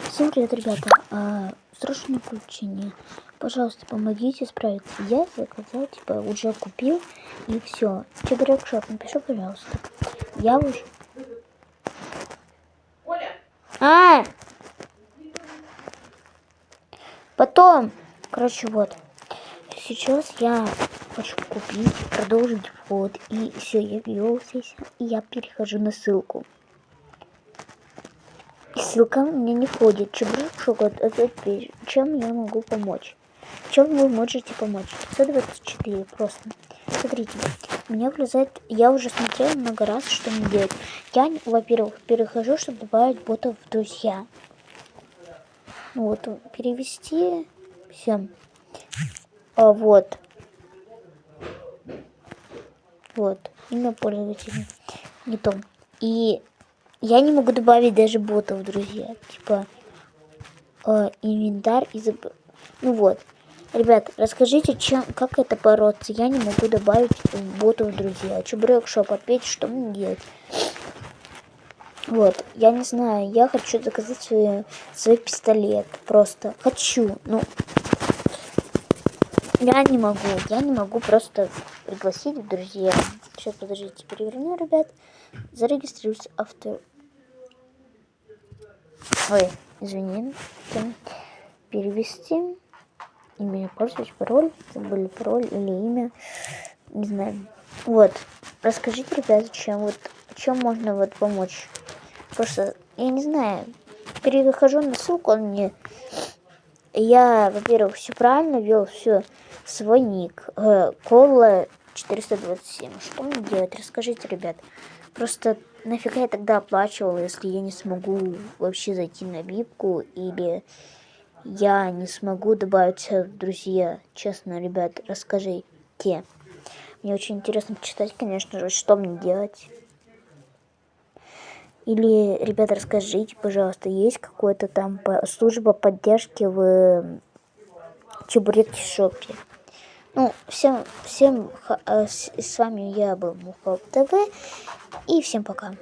Всем привет, ребята. Срочное включение. Пожалуйста, помогите справиться. Я заказал, уже купил и все. Чебурек шоп, напиши, пожалуйста. Я уже... Оля! Потом, короче, вот. Сейчас я хочу купить, продолжить вход. И все, я ввелся, и я перехожу на ссылку. И ссылка мне не входит. Чебурек шоп, чем я могу помочь? Чем вы можете помочь? 524 просто. Смотрите, меня влезает... Я уже смотрела много раз, что мне делать. Я, во-первых, перехожу, чтобы добавить ботов в друзья. Вот, перевести всем. Вот. Вот. Имя пользователя. Не то. И я не могу добавить даже ботов в друзья. Типа инвентарь и Ну вот. Ребят, расскажите, как это бороться. Я не могу добавить ботов в друзья. Чебурек шоп, ответьте, что мне делать. Вот, я не знаю, я хочу заказать свой пистолет. Просто хочу. Ну, я не могу просто пригласить в друзья. Сейчас, подождите, переверну, ребят. Зарегистрируйся автор. Ой, извини. Перевести. Имя пользователя, пароль. Забыли пароль или имя. Не знаю. Вот. Расскажите, ребята, чем можно помочь. Просто, я не знаю. Перехожу на ссылку, он мне... Я, во-первых, все правильно ввел, все. Свой ник. Кола 427. Что мне делать? Расскажите, ребят. Просто нафига я тогда оплачивала, если я не смогу вообще зайти на випку, или я не смогу добавиться в друзья. Честно, ребят, расскажите. Мне очень интересно почитать, конечно же, что мне делать. Или, ребята, расскажите, пожалуйста, есть какая-то там служба поддержки в Чебурек шопе? Ну, всем с вами я был Мухол ТВ, и всем пока.